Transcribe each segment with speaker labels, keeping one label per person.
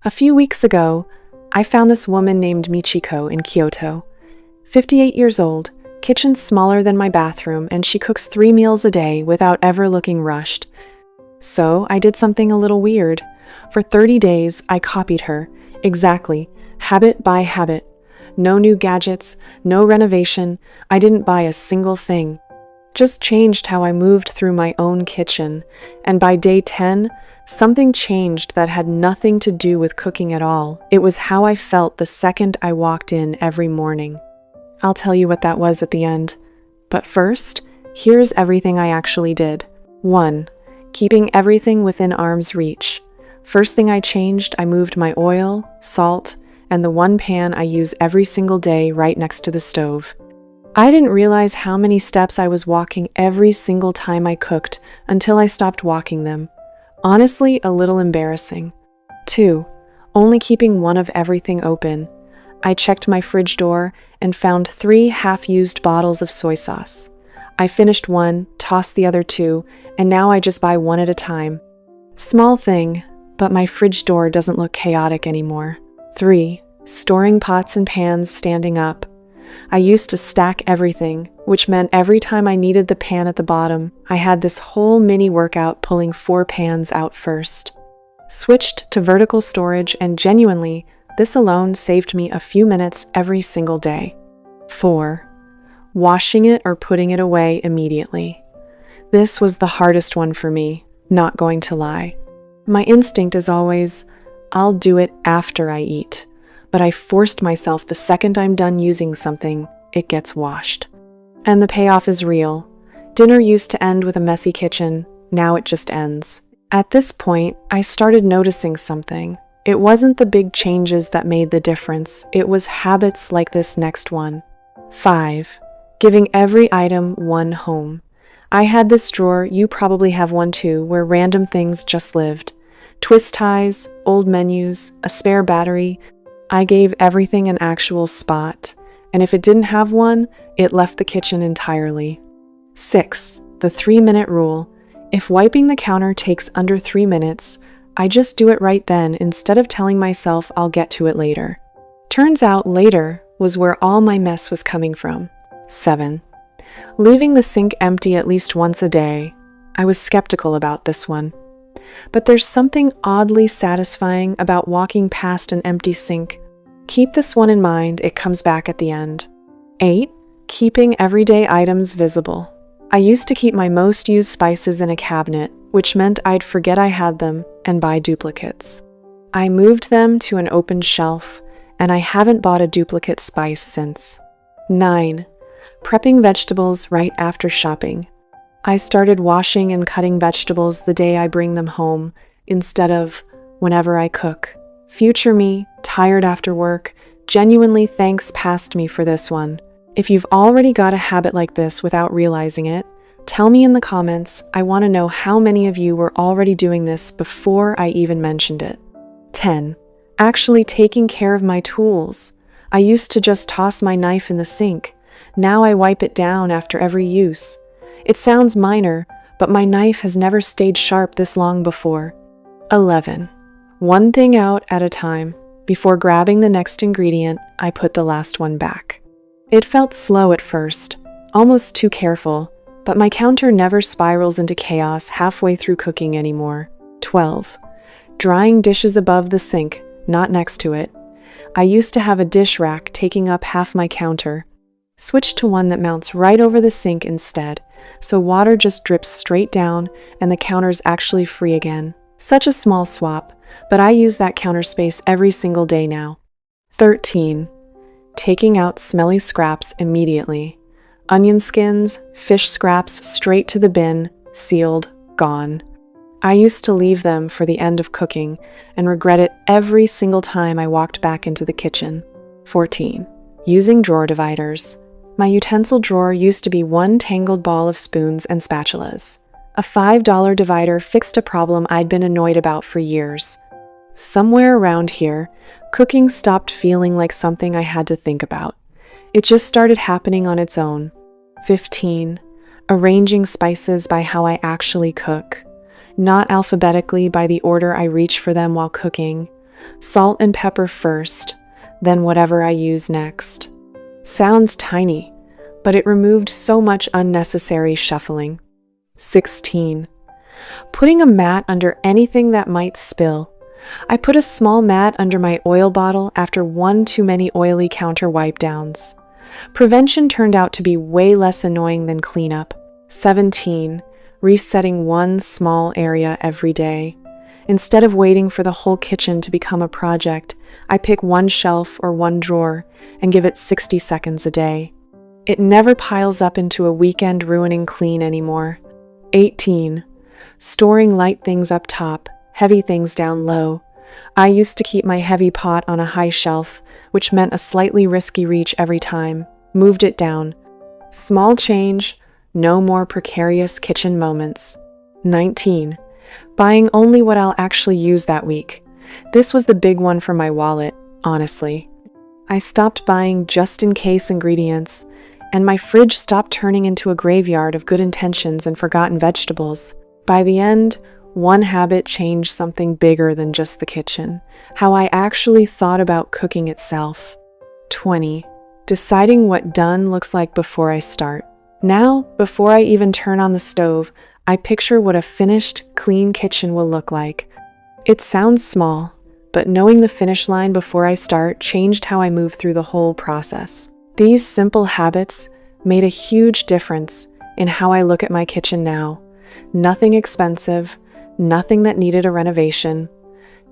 Speaker 1: A few weeks ago, I found this woman named Michiko in Kyoto. 58 years old, kitchen smaller than my bathroom, and she cooks 3 meals a day without ever looking rushed. So I did something a little weird. For 30 days, I copied her. Exactly, habit by habit. No new gadgets, no renovation. I didn't buy a single thing. Just changed how I moved through my own kitchen. And by day 10, something changed that had nothing to do with cooking at all. It was how I felt the second I walked in every morning. I'll tell you what that was at the end. But first, here's everything I actually did. 1. Keeping everything within arm's reach. First thing I changed, I moved my oil, salt, and the one pan I use every single day right next to the stove. I didn't realize how many steps I was walking every single time I cooked until I stopped walking them. Honestly, a little embarrassing. 2. Only keeping one of everything open. I checked my fridge door and found 3 half-used bottles of soy sauce. I finished one, tossed the other 2, and now I just buy one at a time. Small thing, but my fridge door doesn't look chaotic anymore. 3. Storing pots and pans standing up. I used to stack everything, which meant every time I needed the pan at the bottom, I had this whole mini workout pulling 4 pans out first. Switched to vertical storage, and genuinely, this alone saved me a few minutes every single day. 4. Washing it or putting it away immediately. This was the hardest one for me, not going to lie. My instinct is always, I'll do it after I eat. But I forced myself the second I'm done using something, it gets washed. And the payoff is real. Dinner used to end with a messy kitchen, now it just ends. At this point, I started noticing something. It wasn't the big changes that made the difference, it was habits like this next one. 5. Giving every item one home. I had this drawer, you probably have one too, where random things just lived. Twist ties, old menus, a spare battery. I gave everything an actual spot, and if it didn't have one, it left the kitchen entirely. 6. The 3-minute rule. If wiping the counter takes under 3 minutes, I just do it right then instead of telling myself I'll get to it later. Turns out later was where all my mess was coming from. 7. Leaving the sink empty at least once a day. I was skeptical about this one. But there's something oddly satisfying about walking past an empty sink. Keep this one in mind, it comes back at the end. 8. Keeping everyday items visible. I used to keep my most used spices in a cabinet, which meant I'd forget I had them and buy duplicates. I moved them to an open shelf, and I haven't bought a duplicate spice since. 9. Prepping vegetables right after shopping. I started washing and cutting vegetables the day I bring them home, instead of whenever I cook. Future me, tired after work, genuinely thanks past me for this one. If you've already got a habit like this without realizing it, tell me in the comments. I want to know how many of you were already doing this before I even mentioned it. 10. Actually taking care of my tools. I used to just toss my knife in the sink. Now I wipe it down after every use. It sounds minor, but my knife has never stayed sharp this long before. 11. One thing out at a time. Before grabbing the next ingredient, I put the last one back. It felt slow at first, almost too careful, but my counter never spirals into chaos halfway through cooking anymore. 12. Drying dishes above the sink, not next to it. I used to have a dish rack taking up half my counter. Switched to one that mounts right over the sink instead, so water just drips straight down and the counter's actually free again. Such a small swap, but I use that counter space every single day now. 13. Taking out smelly scraps immediately. Onion skins, fish scraps straight to the bin, sealed, gone. I used to leave them for the end of cooking and regret it every single time I walked back into the kitchen. 14. Using drawer dividers. My utensil drawer used to be one tangled ball of spoons and spatulas. A $5 divider fixed a problem I'd been annoyed about for years. Somewhere around here, cooking stopped feeling like something I had to think about. It just started happening on its own. 15. Arranging spices by how I actually cook. Not alphabetically by the order I reach for them while cooking, Salt and pepper first, then whatever I use next. Sounds tiny, but it removed so much unnecessary shuffling. 16. Putting a mat under anything that might spill. I put a small mat under my oil bottle after one too many oily counter wipe downs. Prevention turned out to be way less annoying than cleanup. 17. Resetting one small area every day. Instead of waiting for the whole kitchen to become a project, I pick one shelf or one drawer and give it 60 seconds a day. It never piles up into a weekend ruining clean anymore. 18. Storing light things up top, heavy things down low. I used to keep my heavy pot on a high shelf, which meant a slightly risky reach every time. Moved it down. Small change, no more precarious kitchen moments. 19. Buying only what I'll actually use that week. This was the big one for my wallet, honestly. I stopped buying just-in-case ingredients, and my fridge stopped turning into a graveyard of good intentions and forgotten vegetables. By the end, one habit changed something bigger than just the kitchen, how I actually thought about cooking itself. 20. Deciding what done looks like before I start. Now, before I even turn on the stove, I picture what a finished, clean kitchen will look like. It sounds small, but knowing the finish line before I start changed how I move through the whole process. These simple habits made a huge difference in how I look at my kitchen now. Nothing expensive, nothing that needed a renovation,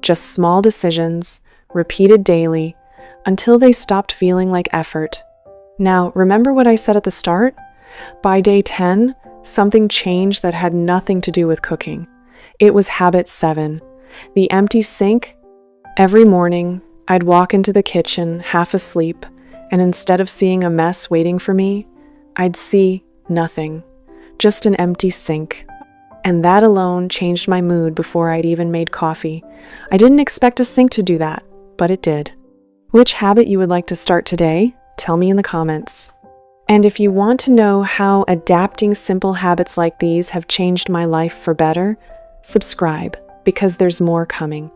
Speaker 1: just small decisions, repeated daily, until they stopped feeling like effort. Now, remember what I said at the start? By day 10, something changed that had nothing to do with cooking. It was habit 7, the empty sink. Every morning, I'd walk into the kitchen half asleep, and instead of seeing a mess waiting for me, I'd see nothing, just an empty sink. And that alone changed my mood before I'd even made coffee. I didn't expect a sink to do that, but it did. Which habit you would like to start today? Tell me in the comments. And if you want to know how adapting simple habits like these have changed my life for better, subscribe, because there's more coming.